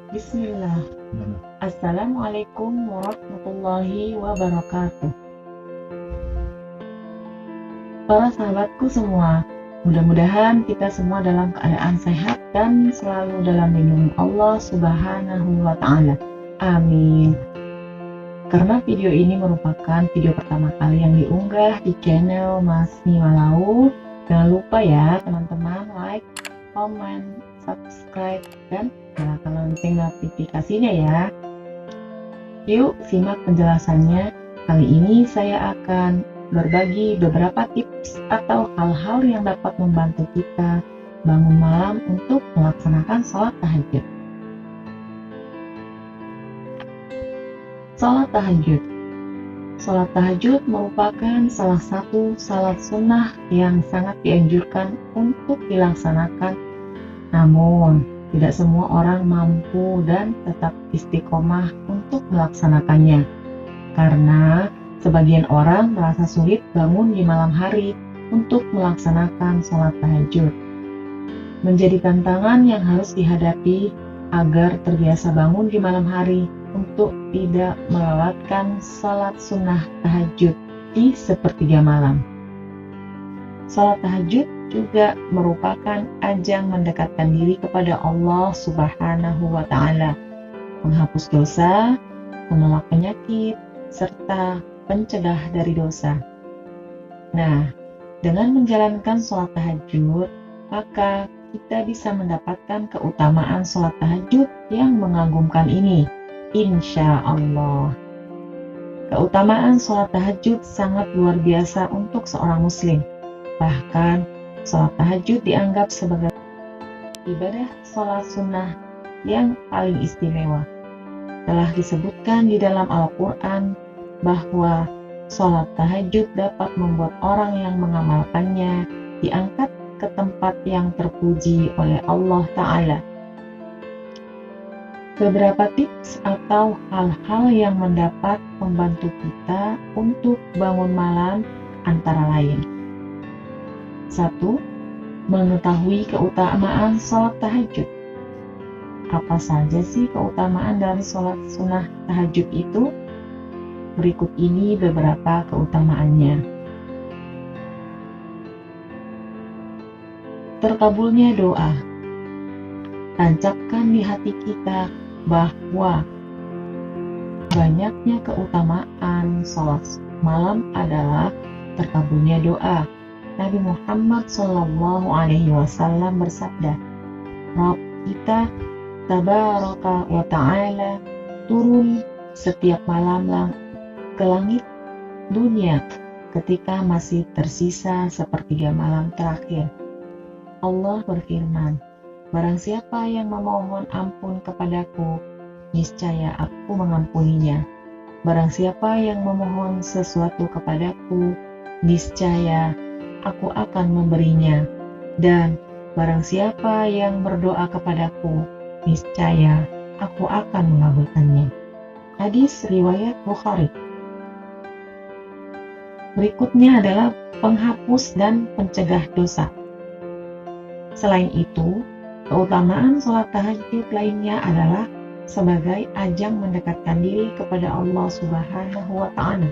Bismillah. Assalamualaikum warahmatullahi wabarakatuh. Para sahabatku semua, mudah-mudahan kita semua dalam keadaan sehat dan selalu dalam lindungan Allah Subhanahu wa Ta'ala. Amin. Karena video ini merupakan video pertama kali yang diunggah di channel Mas Nimalau, jangan lupa ya teman-teman like, comment, subscribe, dan nyalakan lonceng notifikasinya ya. Yuk simak penjelasannya. Kali ini saya akan berbagi beberapa tips atau hal-hal yang dapat membantu kita bangun malam untuk melaksanakan sholat tahajud. Sholat tahajud. Sholat tahajud merupakan salah satu salat sunnah yang sangat dianjurkan untuk dilaksanakan. Namun, tidak semua orang mampu dan tetap istiqomah untuk melaksanakannya. Karena sebagian orang merasa sulit bangun di malam hari untuk melaksanakan sholat tahajud. Menjadi tantangan yang harus dihadapi agar terbiasa bangun di malam hari untuk tidak melewatkan sholat sunnah tahajud di sepertiga malam. Sholat tahajud juga merupakan ajang mendekatkan diri kepada Allah Subhanahu wa Ta'ala, menghapus dosa, menolak penyakit, serta pencegah dari dosa. Nah, dengan menjalankan sholat tahajud, maka kita bisa mendapatkan keutamaan sholat tahajud yang mengagumkan ini, insya Allah. Keutamaan sholat tahajud sangat luar biasa untuk seorang muslim. Bahkan, sholat tahajud dianggap sebagai ibadah sholat sunnah yang paling istimewa. Telah disebutkan di dalam Al-Quran bahwa sholat tahajud dapat membuat orang yang mengamalkannya diangkat ke tempat yang terpuji oleh Allah Ta'ala. Beberapa tips atau hal-hal yang mendapat membantu kita untuk bangun malam antara lain. 1. Mengetahui keutamaan sholat tahajud. Apa saja sih keutamaan dari sholat sunnah tahajud itu? Berikut ini beberapa keutamaannya. Terkabulnya doa. Tancapkan di hati kita bahwa banyaknya keutamaan sholat malam adalah terkabulnya doa. Nabi Muhammad SAW bersabda, Rabb kita tabaraka wa ta'ala turun setiap malam ke langit dunia ketika masih tersisa sepertiga malam terakhir. Allah berfirman, barang siapa yang memohon ampun kepadaku, niscaya aku mengampuninya. Barang siapa yang memohon sesuatu kepadaku, niscaya aku akan memberinya. Dan barang siapa yang berdoa kepadaku, niscaya aku akan mengabulkannya. Hadis riwayat Bukhari. Berikutnya adalah penghapus dan pencegah dosa. Selain itu, keutamaan sholat tahajud lainnya adalah sebagai ajang mendekatkan diri kepada Allah Subhanahu wa Ta'ala,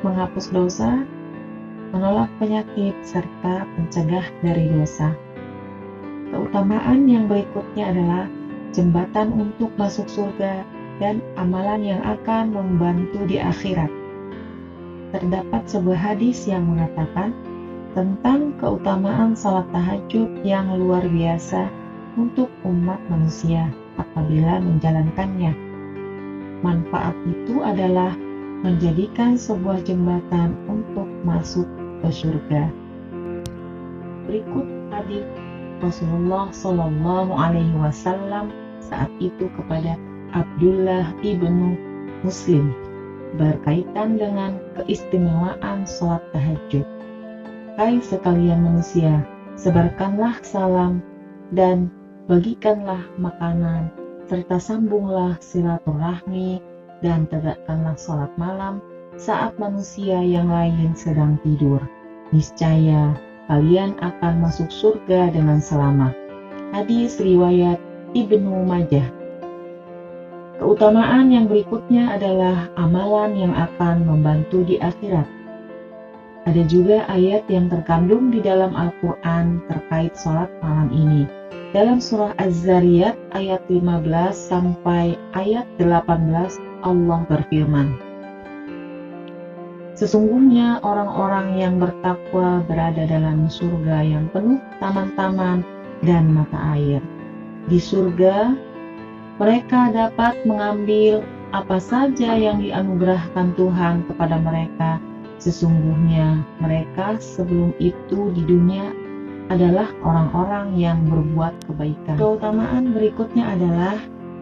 menghapus dosa, menolak penyakit, serta pencegah dari dosa. Keutamaan yang berikutnya adalah jembatan untuk masuk surga dan amalan yang akan membantu di akhirat. Terdapat sebuah hadis yang mengatakan tentang keutamaan salat tahajud yang luar biasa untuk umat manusia apabila menjalankannya. Manfaat itu adalah menjadikan sebuah jembatan untuk masuk ke surga. Berikut hadis Rasulullah SAW saat itu kepada Abdullah ibnu Muslim berkaitan dengan keistimewaan sholat tahajud. Hai sekalian manusia, sebarkanlah salam dan bagikanlah makanan, serta sambunglah silaturahmi dan tegakkanlah sholat malam saat manusia yang lain sedang tidur. Niscaya kalian akan masuk surga dengan selamat. Hadis riwayat Ibnu Majah. Keutamaan yang berikutnya adalah amalan yang akan membantu di akhirat. Ada juga ayat yang terkandung di dalam Al-Quran terkait sholat malam ini. Dalam surah Az-Zariyat ayat 15 sampai ayat 18 Allah berfirman, "Sesungguhnya orang-orang yang bertakwa berada dalam surga yang penuh taman-taman dan mata air. Di surga mereka dapat mengambil apa saja yang dianugerahkan Tuhan kepada mereka. Sesungguhnya mereka sebelum itu di dunia adalah orang-orang yang berbuat kebaikan." Keutamaan berikutnya adalah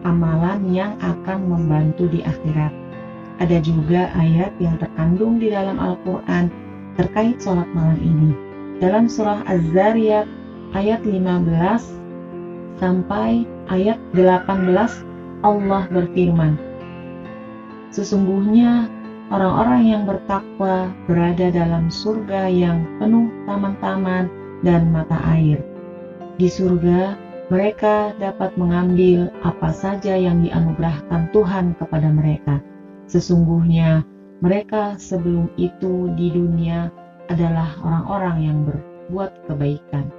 amalan yang akan membantu di akhirat. Ada juga ayat yang terkandung di dalam Al-Quran terkait sholat malam ini. Dalam surah Az-Zariyat ayat 15 sampai ayat 18 Allah berfirman, "Sesungguhnya orang-orang yang bertakwa berada dalam surga yang penuh taman-taman dan mata air. Di surga mereka dapat mengambil apa saja yang dianugerahkan Tuhan kepada mereka. Sesungguhnya mereka sebelum itu di dunia adalah orang-orang yang berbuat kebaikan.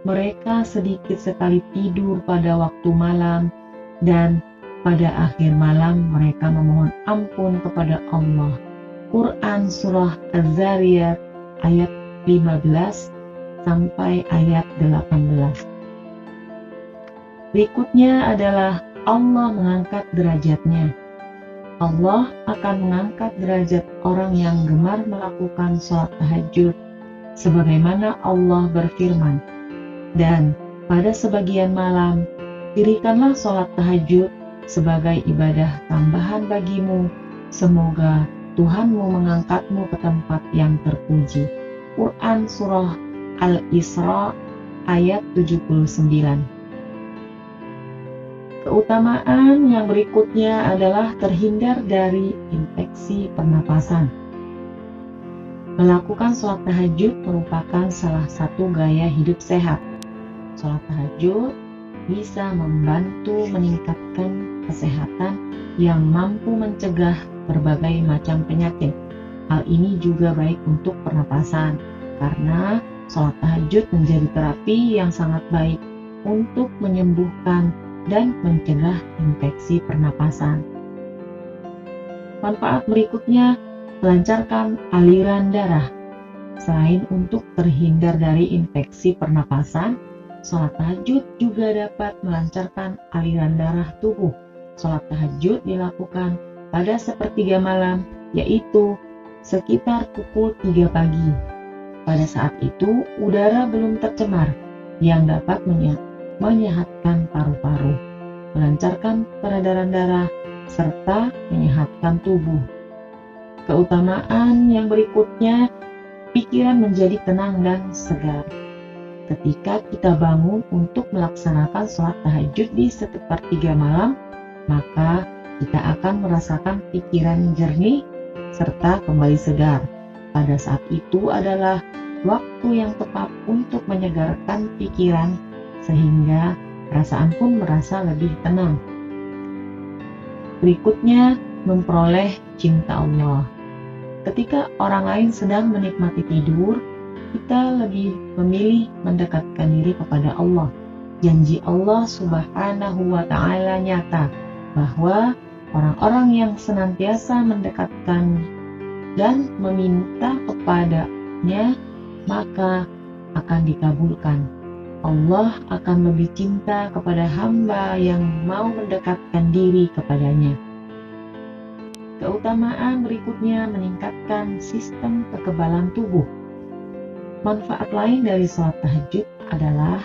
Mereka sedikit sekali tidur pada waktu malam, dan pada akhir malam mereka memohon ampun kepada Allah." Quran Surah Az-Zariyat ayat 15 sampai ayat 18. Berikutnya adalah Allah mengangkat derajatnya. Allah akan mengangkat derajat orang yang gemar melakukan sholat tahajud, sebagaimana Allah berfirman, "Dan pada sebagian malam, dirikanlah sholat tahajud sebagai ibadah tambahan bagimu. Semoga Tuhanmu mengangkatmu ke tempat yang terpuji." Quran Surah Al-Isra ayat 79. Keutamaan yang berikutnya adalah terhindar dari infeksi pernapasan. Melakukan sholat tahajud merupakan salah satu gaya hidup sehat. Sholat tahajud bisa membantu meningkatkan kesehatan yang mampu mencegah berbagai macam penyakit. Hal ini juga baik untuk pernapasan, karena sholat tahajud menjadi terapi yang sangat baik untuk menyembuhkan dan mencegah infeksi pernapasan. Manfaat berikutnya, melancarkan aliran darah. Selain untuk terhindar dari infeksi pernapasan, sholat tahajud juga dapat melancarkan aliran darah tubuh. Sholat tahajud dilakukan pada sepertiga malam, yaitu sekitar pukul 3 pagi. Pada saat itu, udara belum tercemar, yang dapat menyehatkan paru-paru, melancarkan peredaran darah, serta menyehatkan tubuh. Keutamaan yang berikutnya, pikiran menjadi tenang dan segar. Ketika kita bangun untuk melaksanakan sholat tahajud di sepertiga malam, maka kita akan merasakan pikiran jernih serta kembali segar. Pada saat itu adalah waktu yang tepat untuk menyegarkan pikiran, sehingga perasaan pun merasa lebih tenang. Berikutnya, memperoleh cinta Allah. Ketika orang lain sedang menikmati tidur, kita lebih memilih mendekatkan diri kepada Allah. Janji Allah Subhanahu wa Ta'ala nyata bahwa orang-orang yang senantiasa mendekatkan dan meminta kepadanya, maka akan dikabulkan. Allah akan lebih cinta kepada hamba yang mau mendekatkan diri kepadanya. Keutamaan berikutnya, meningkatkan sistem kekebalan tubuh. Manfaat lain dari sholat tahajud adalah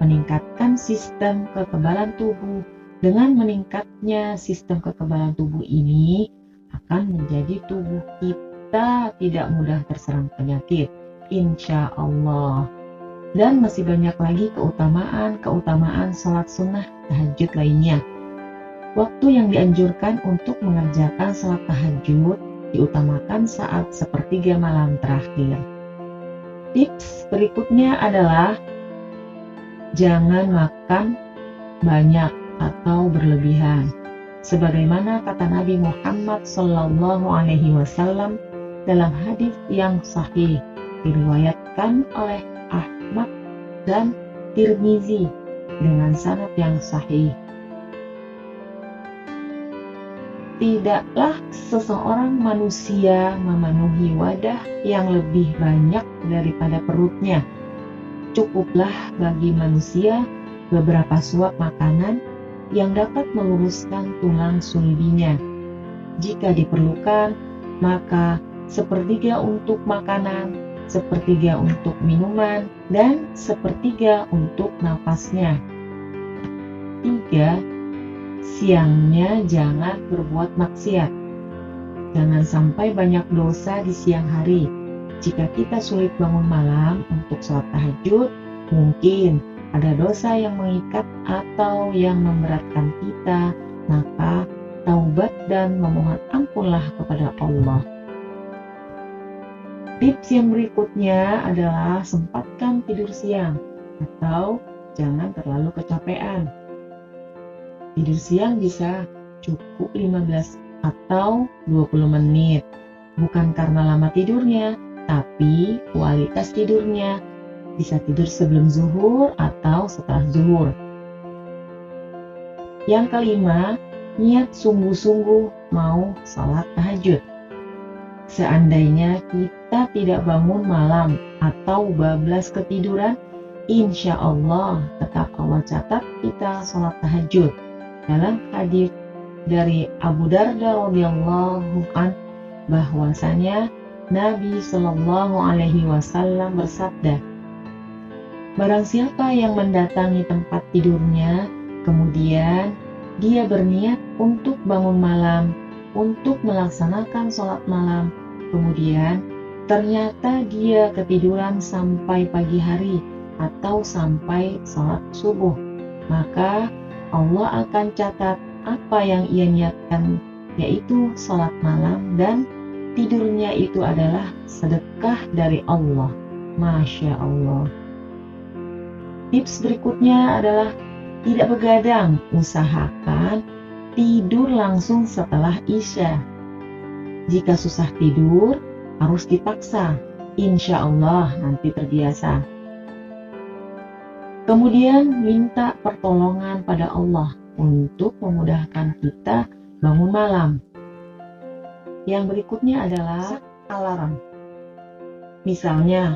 meningkatkan sistem kekebalan tubuh. Dengan meningkatnya sistem kekebalan tubuh ini, akan menjadi tubuh kita tidak mudah terserang penyakit, insya Allah. Dan masih banyak lagi keutamaan sholat sunnah tahajud lainnya. Waktu yang dianjurkan untuk mengerjakan sholat tahajud diutamakan saat sepertiga malam terakhir. Tips berikutnya adalah jangan makan banyak atau berlebihan. Sebagaimana kata Nabi Muhammad SAW dalam hadis yang sahih diriwayatkan oleh Ahmad dan Tirmizi dengan sanad yang sahih. Tidaklah seseorang manusia memenuhi wadah yang lebih banyak daripada perutnya. Cukuplah bagi manusia beberapa suap makanan yang dapat meluruskan tulang sulbinya. Jika diperlukan, maka sepertiga untuk makanan, sepertiga untuk minuman, dan sepertiga untuk nafasnya. 3. Siangnya jangan berbuat maksiat. Jangan sampai banyak dosa di siang hari. Jika kita sulit bangun malam untuk sholat tahajud, mungkin ada dosa yang mengikat atau yang memberatkan kita, maka taubat dan memohon ampunlah kepada Allah. Tips yang berikutnya adalah sempatkan tidur siang atau jangan terlalu kecapean. Tidur siang bisa cukup 15 atau 20 menit. Bukan karena lama tidurnya, tapi kualitas tidurnya. Bisa tidur sebelum zuhur atau setelah zuhur. Yang kelima, niat sungguh-sungguh mau sholat tahajud. Seandainya kita tidak bangun malam atau bablas ketiduran, insya Allah tetap Allah catat kita sholat tahajud. Dalam hadis dari Abu Darda radhiyallahu an bahwasanya Nabi Shallallahu Alaihi Wasallam bersabda, barang siapa yang mendatangi tempat tidurnya, kemudian dia berniat untuk bangun malam, untuk melaksanakan sholat malam, kemudian ternyata dia ketiduran sampai pagi hari atau sampai sholat subuh, maka Allah akan catat apa yang ia niatkan, yaitu sholat malam, dan tidurnya itu adalah sedekah dari Allah. Masya Allah. Tips berikutnya adalah tidak begadang, usahakan tidur langsung setelah Isya. Jika susah tidur, harus dipaksa, insya Allah nanti terbiasa. Kemudian minta pertolongan pada Allah untuk memudahkan kita bangun malam. Yang berikutnya adalah alarm. Misalnya,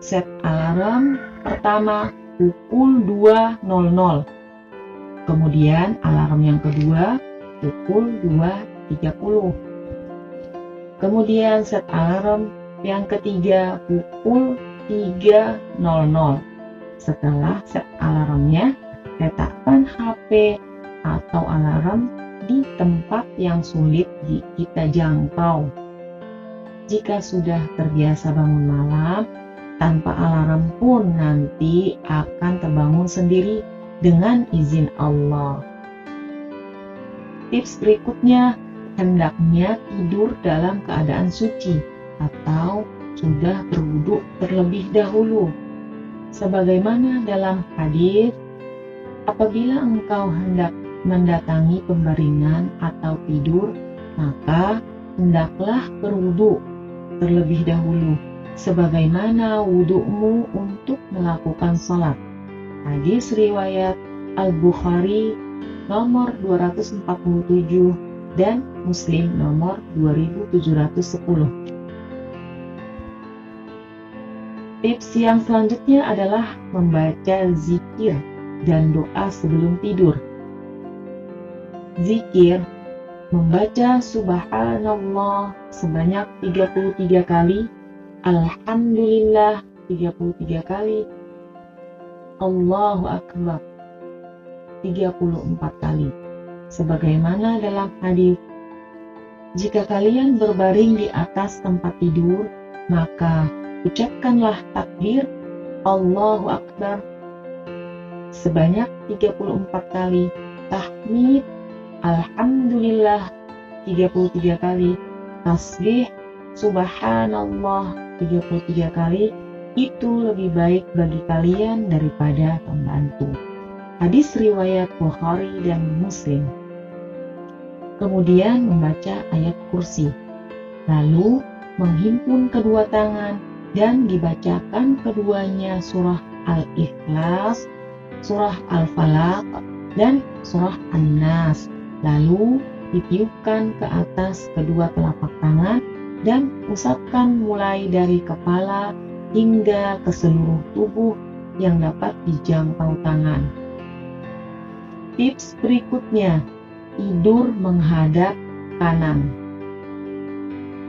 set alarm pertama pukul 2.00. Kemudian alarm yang kedua pukul 2.30. Kemudian set alarm yang ketiga pukul 3.00. Setelah set alarmnya, letakkan HP atau alarm di tempat yang sulit kita jangkau. Jika sudah terbiasa bangun malam, tanpa alarm pun nanti akan terbangun sendiri dengan izin Allah. Tips berikutnya, hendaknya tidur dalam keadaan suci atau sudah berwudu terlebih dahulu. Sebagaimana dalam hadis, apabila engkau hendak mendatangi pembaringan atau tidur, maka hendaklah berwudu terlebih dahulu, sebagaimana wudu'mu untuk melakukan sholat. Hadis riwayat Al-Bukhari nomor 247 dan Muslim nomor 2710. Tips yang selanjutnya adalah membaca zikir dan doa sebelum tidur. Zikir, membaca subhanallah sebanyak 33 kali, alhamdulillah 33 kali, Allahu akbar 34 kali. Sebagaimana dalam hadis, jika kalian berbaring di atas tempat tidur, maka ucapkanlah takbir Allahu Akbar sebanyak 34 kali, tahmid Alhamdulillah 33 kali, tasbih Subhanallah 33 kali. Itu lebih baik bagi kalian daripada pembantu. Hadis riwayat Bukhari dan Muslim. Kemudian membaca ayat kursi. Lalu menghimpun kedua tangan dan dibacakan keduanya surah Al-Ikhlas, surah Al-Falaq, dan surah An-Nas. Lalu ditiupkan ke atas kedua telapak tangan dan usapkan mulai dari kepala hingga ke seluruh tubuh yang dapat dijangkau tangan. Tips berikutnya, tidur menghadap kanan,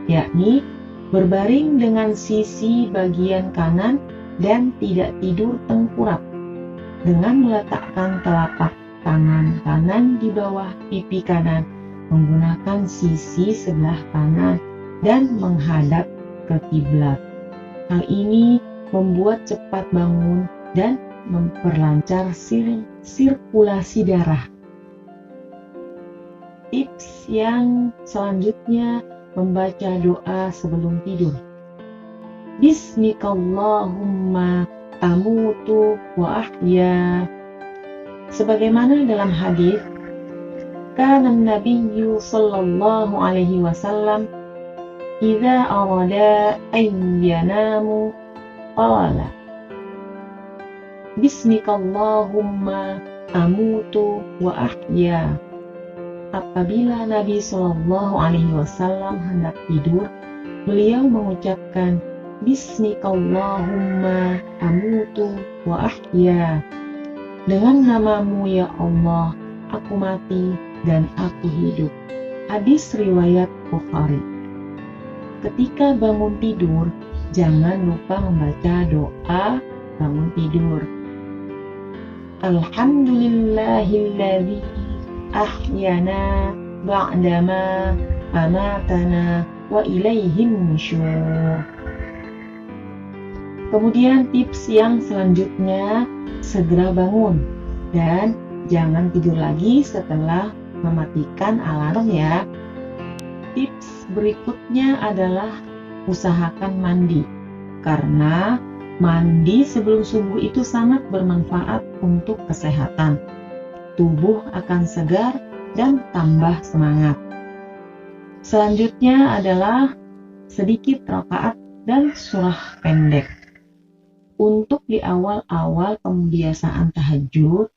yakni berbaring dengan sisi bagian kanan dan tidak tidur tengkurap, dengan meletakkan telapak tangan kanan di bawah pipi kanan, menggunakan sisi sebelah kanan dan menghadap ke kiblat. Hal ini membuat cepat bangun dan memperlancar sirkulasi darah. Tips yang selanjutnya, membaca doa sebelum tidur. Bismikallahumma amutu wa ahya. Sebagaimana dalam hadis, kana Nabiyyu sallallahu alaihi wasallam idza arada an yanamu qala Bismikallahumma amutu wa ahya. Apabila Nabi Shallallahu Alaihi Wasallam hendak tidur, beliau mengucapkan Bismikallahumma amutu wa ahya. Dengan namamu ya Allah, aku mati dan aku hidup. Hadis riwayat Bukhari. Ketika bangun tidur, jangan lupa membaca doa bangun tidur. Alhamdulillahilladzi ahyana ba'dama amatana wa ilaihin nusyur. Kemudian tips yang selanjutnya, segera bangun dan jangan tidur lagi setelah mematikan alarm ya. Tips berikutnya adalah usahakan mandi, karena mandi sebelum subuh itu sangat bermanfaat untuk kesehatan. Tubuh akan segar dan tambah semangat. Selanjutnya adalah sedikit rakaat dan surah pendek. Untuk di awal-awal pembiasaan tahajud,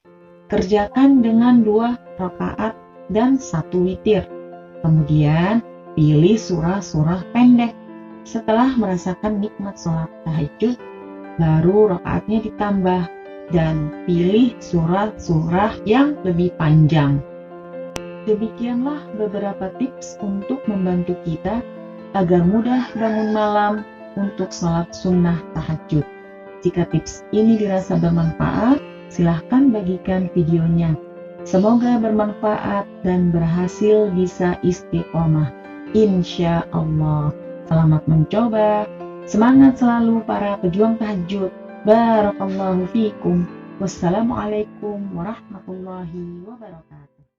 kerjakan dengan 2 rakaat dan 1 witir. Kemudian pilih surah-surah pendek. Setelah merasakan nikmat sholat tahajud, baru rakaatnya ditambah dan pilih surah-surah yang lebih panjang. Demikianlah beberapa tips untuk membantu kita agar mudah bangun malam untuk sholat sunnah tahajud. Jika tips ini dirasa bermanfaat, silahkan bagikan videonya. Semoga bermanfaat dan berhasil bisa istiqomah. Insya Allah. Selamat mencoba. Semangat selalu para pejuang tahajud. Barakallahu fikum. Wassalamualaikum warahmatullahi wabarakatuh.